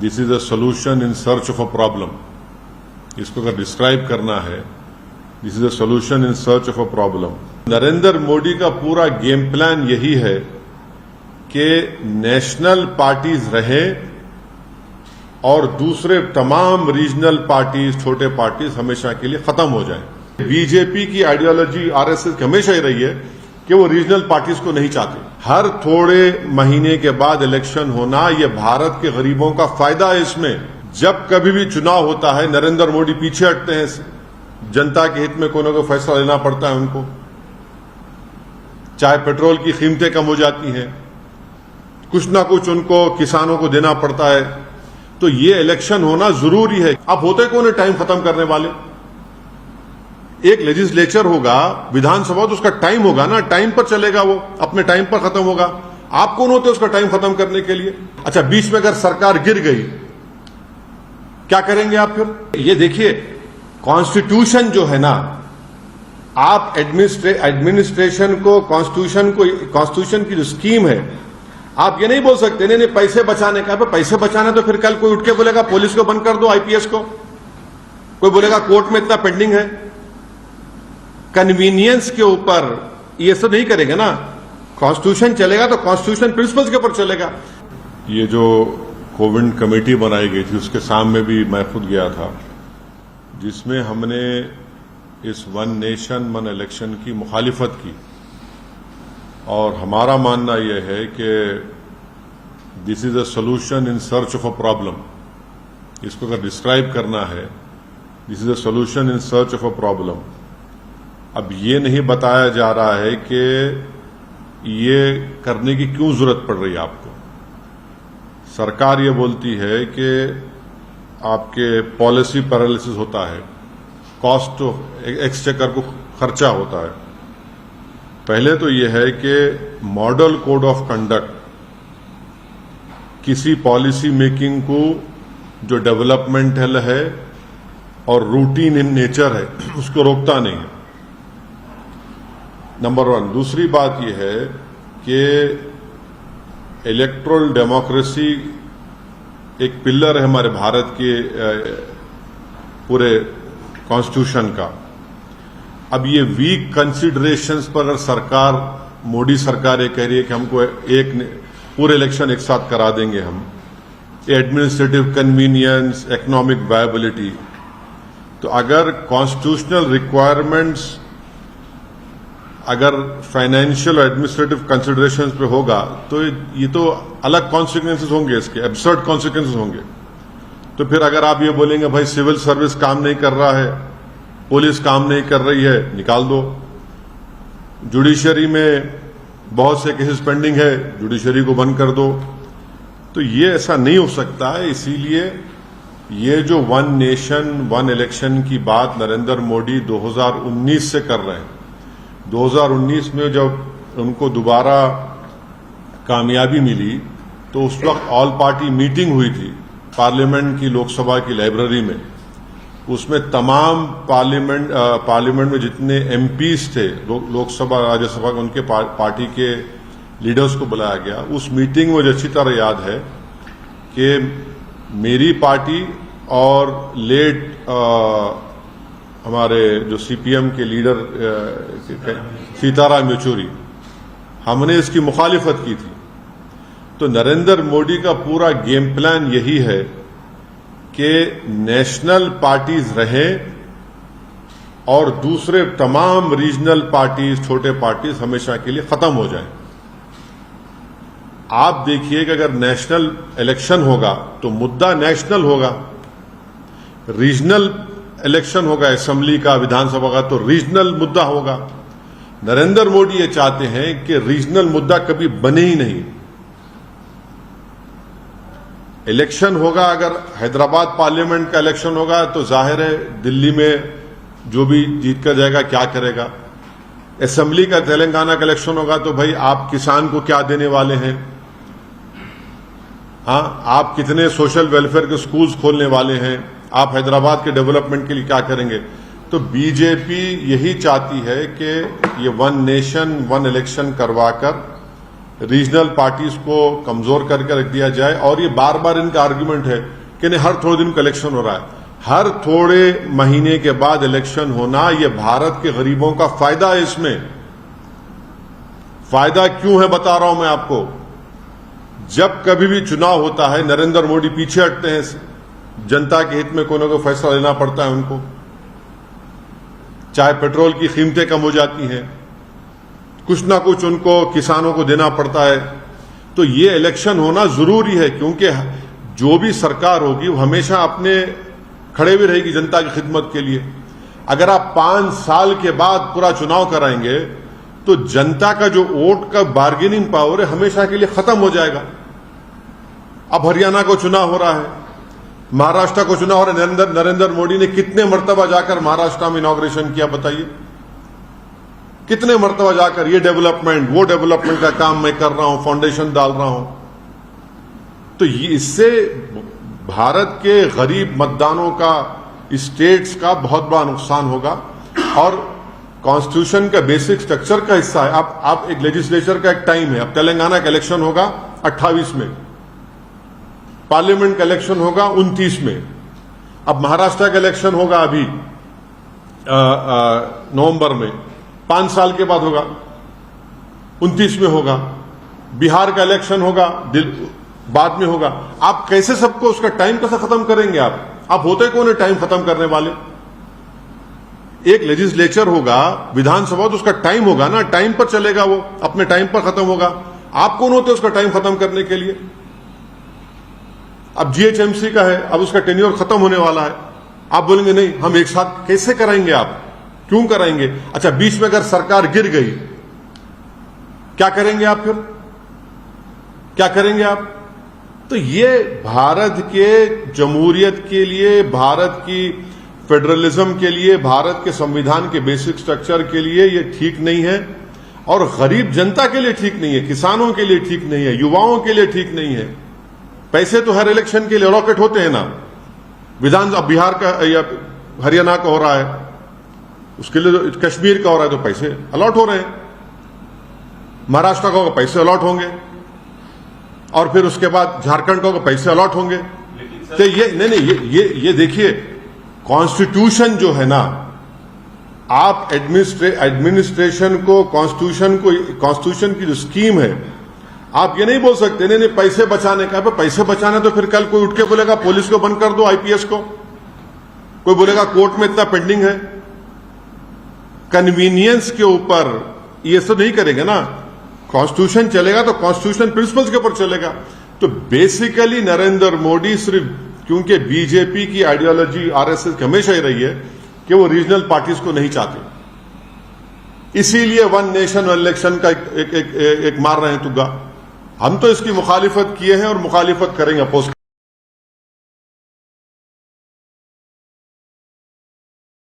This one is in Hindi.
This is a solution in search of a problem. इसको अगर डिस्क्राइब करना है, this is a solution in search of a problem. Narendra Modi का पूरा गेम प्लान यही है कि नेशनल पार्टीज रहें और दूसरे तमाम रीजनल पार्टीज, छोटे पार्टीज हमेशा के लिए खत्म हो जाएं। बीजेपी की आइडियोलॉजी आरएसएस की हमेशा ही रही है कि वो रीजनल पार्टीज को नहीं चाहते। हर थोड़े महीने के बाद इलेक्शन होना, ये भारत के गरीबों का फायदा है। इसमें जब कभी भी चुनाव होता है नरेंद्र मोदी पीछे हटते हैं, जनता के हित में कोई ना कोई फैसला लेना पड़ता है उनको। चाहे पेट्रोल की कीमतें कम हो जाती हैं, कुछ ना कुछ उनको किसानों को देना पड़ता है, तो ये इलेक्शन होना जरूरी है। अब होते कौन है टाइम खत्म करने वाले? एक लेजिस्लेचर होगा, विधानसभा, तो उसका टाइम होगा ना, टाइम पर चलेगा, वो अपने टाइम पर खत्म होगा। आप कौन होते उसका टाइम खत्म करने के लिए? अच्छा, बीच में अगर सरकार गिर गई, क्या करेंगे आप फिर? ये देखिए, कॉन्स्टिट्यूशन जो है ना, आप एडमिनिस्ट्रेशन को, कॉन्स्टिट्यूशन की जो स्कीम है, आप ये नहीं बोल सकते नहीं पैसे बचाने का। पैसे बचाना तो फिर कल कोई उठ के बोलेगा पुलिस को बंद कर दो, आईपीएस को, कोई बोलेगा कोर्ट में इतना पेंडिंग है। कन्वीनियंस के ऊपर ये सब नहीं करेंगे ना। कॉन्स्टिट्यूशन चलेगा तो कॉन्स्टिट्यूशन प्रिंसिपल्स के ऊपर चलेगा। ये जो कोविड कमेटी बनाई गई थी, उसके सामने भी मैं खुद गया था, जिसमें हमने इस वन नेशन वन इलेक्शन की मुखालिफत की। और हमारा मानना यह है कि this is a solution in search of a problem. इसको अगर डिस्क्राइब करना है, this is a solution in search of a problem. अब ये नहीं बताया जा रहा है कि ये करने की क्यों जरूरत पड़ रही है आपको। सरकार ये बोलती है कि आपके पॉलिसी पैरालिसिस होता है, कॉस्ट ऑफ एक्सचेकर को खर्चा होता है। पहले तो यह है कि मॉडल कोड ऑफ कंडक्ट किसी पॉलिसी मेकिंग को जो डेवलपमेंटल है और रूटीन इन नेचर है, उसको रोकता नहीं है, नंबर 1। दूसरी बात यह है कि इलेक्टोरल डेमोक्रेसी एक पिलर है हमारे भारत के पूरे कॉन्स्टिट्यूशन का। अब ये वीक कंसिडरेशंस पर अगर सरकार, मोदी सरकार ये कह रही है कि हमको एक पूरे इलेक्शन एक साथ करा देंगे हम, एडमिनिस्ट्रेटिव कन्वीनियंस, इकोनॉमिक वायबिलिटी, तो अगर कॉन्स्टिट्यूशनल रिक्वायरमेंट्स अगर फाइनेंशियल और एडमिनिस्ट्रेटिव कंसिडरेशंस पे होगा तो ये तो अलग कॉन्सिक्वेंसेस होंगे, इसके एब्सर्ड कॉन्सिक्वेंसेस होंगे। तो फिर अगर आप ये बोलेंगे भाई सिविल सर्विस काम नहीं कर रहा है, पुलिस काम नहीं कर रही है, निकाल दो। जुडिशरी में बहुत से केसेस पेंडिंग है, जुडिशरी को बंद कर दो। तो ये ऐसा नहीं हो सकता है। इसीलिए ये जो वन नेशन वन इलेक्शन की बात नरेंद्र मोदी 2019 से कर रहे हैं, 2019 में जब उनको दोबारा कामयाबी मिली तो उस वक्त ऑल पार्टी मीटिंग हुई थी पार्लियामेंट की, लोकसभा की लाइब्रेरी में। उसमें तमाम पार्लियामेंट में जितने एमपीज थे, लोकसभा राज्यसभा, उनके पार्टी के लीडर्स को बुलाया गया। उस मीटिंग में मुझे अच्छी तरह याद है कि मेरी पार्टी और लेट हमारे जो सीपीएम के लीडर सीताराम येचुरी, हमने इसकी मुखालिफत की थी। तो नरेंद्र मोदी का पूरा गेम प्लान यही है कि नेशनल पार्टीज रहें और दूसरे तमाम रीजनल पार्टीज, छोटे पार्टीज हमेशा के लिए खत्म हो जाएं। आप देखिए कि अगर नेशनल इलेक्शन होगा तो मुद्दा नेशनल होगा, रीजनल इलेक्शन होगा असेंबली का, विधानसभा का, तो रीजनल मुद्दा होगा। नरेंद्र मोदी ये चाहते हैं कि रीजनल मुद्दा कभी बने ही नहीं। इलेक्शन होगा, अगर हैदराबाद पार्लियामेंट का इलेक्शन होगा तो जाहिर है दिल्ली में जो भी जीत कर जाएगा क्या करेगा। असेंबली का तेलंगाना का इलेक्शन होगा तो भाई आप किसान को क्या देने वाले हैं, हाँ, आप कितने सोशल वेलफेयर के स्कूल्स खोलने वाले हैं, आप हैदराबाद के डेवलपमेंट के लिए क्या करेंगे। तो बीजेपी यही चाहती है कि ये वन नेशन वन इलेक्शन करवाकर रीजनल पार्टीज को कमजोर करके रख दिया जाए। और ये बार बार इनका आर्ग्यूमेंट है कि नहीं, हर थोड़े दिन का इलेक्शन हो रहा है। हर थोड़े महीने के बाद इलेक्शन होना, ये भारत के गरीबों का फायदा है। इसमें फायदा क्यों है बता रहा हूं मैं आपको। जब कभी भी चुनाव होता है, नरेंद्र मोदी पीछे हटते हैं, जनता के हित में कोई ना कोई फैसला लेना पड़ता है उनको। चाहे पेट्रोल की कीमतें कम हो जाती हैं, कुछ ना कुछ उनको किसानों को देना पड़ता है। तो ये इलेक्शन होना जरूरी है, क्योंकि जो भी सरकार होगी वो हमेशा अपने खड़े भी रहेगी जनता की खिदमत के लिए। अगर आप 5 साल के बाद पूरा चुनाव कराएंगे तो जनता का जो वोट का बार्गेनिंग पावर है हमेशा के लिए खत्म हो जाएगा। अब हरियाणा को चुनाव हो रहा है, महाराष्ट्र को चुनाव हो रहा है। नरेंद्र मोदी ने कितने मर्तबा जाकर महाराष्ट्र में इनॉग्रेशन किया बताइए? कितने मर्तबा जाकर ये डेवलपमेंट वो डेवलपमेंट का काम मैं कर रहा हूं, फाउंडेशन डाल रहा हूं। तो इससे भारत के गरीब मतदानों का, स्टेट्स का बहुत बड़ा नुकसान होगा। और कॉन्स्टिट्यूशन का बेसिक स्ट्रक्चर का हिस्सा है। आप एक लेजिस्लेचर का एक टाइम है। अब तेलंगाना का इलेक्शन होगा 28 में, पार्लियामेंट का इलेक्शन होगा 29 में, अब महाराष्ट्र का इलेक्शन होगा अभी नवंबर में, 5 साल के बाद होगा, 29 में होगा। बिहार का इलेक्शन होगा बाद में होगा। आप कैसे सबको उसका टाइम कैसे खत्म करेंगे? आप होते कौन है टाइम खत्म करने वाले? एक लेजिस्लेचर होगा, विधानसभा, तो उसका टाइम होगा ना, टाइम पर चलेगा, वो अपने टाइम पर खत्म होगा। आप कौन होते उसका टाइम खत्म करने के लिए? अब जीएचएमसी का है, अब उसका टेन्योर खत्म होने वाला है। आप बोलेंगे नहीं हम एक साथ कैसे कराएंगे? आप क्यों कराएंगे? अच्छा, बीच में अगर सरकार गिर गई क्या करेंगे आप? फिर क्या करेंगे आप? तो ये भारत के जमहूरियत के लिए, भारत की फेडरलिज्म के लिए, भारत के संविधान के बेसिक स्ट्रक्चर के लिए ये ठीक नहीं है। और गरीब जनता के लिए ठीक नहीं है, किसानों के लिए ठीक नहीं है, युवाओं के लिए ठीक नहीं है। पैसे तो हर इलेक्शन के लिए अलॉकेट होते हैं ना। अब बिहार का या हरियाणा का हो रहा है, उसके लिए कश्मीर का हो रहा है तो पैसे अलॉट हो रहे हैं। महाराष्ट्र का होगा पैसे अलॉट होंगे, और फिर उसके बाद झारखंड का होगा पैसे अलॉट होंगे। तो ये नहीं, ये देखिए, कॉन्स्टिट्यूशन जो है ना, आप एडमिनिस्ट्रेशन को, कॉन्स्टिट्यूशन की जो स्कीम है, आप ये नहीं बोल सकते नहीं पैसे बचाने का। पैसे बचाने तो फिर कल कोई उठ के बोलेगा पुलिस को बंद कर दो, आईपीएस को, कोई बोलेगा कोर्ट में इतना पेंडिंग है। कन्वीनियंस के ऊपर ये सब नहीं करेंगे ना। कॉन्स्टिट्यूशन चलेगा तो कॉन्स्टिट्यूशन प्रिंसिपल्स के ऊपर चलेगा। तो बेसिकली नरेंद्र मोदी सिर्फ, क्योंकि बीजेपी की आइडियोलॉजी आरएसएस की हमेशा ही रही है कि वो रीजनल पार्टीज को नहीं चाहते, इसीलिए वन नेशन वन इलेक्शन का एक मार रहे हैं तुग्गा। हम तो इसकी मुखालिफत किए हैं और मुखालिफत करेंगे, अपोज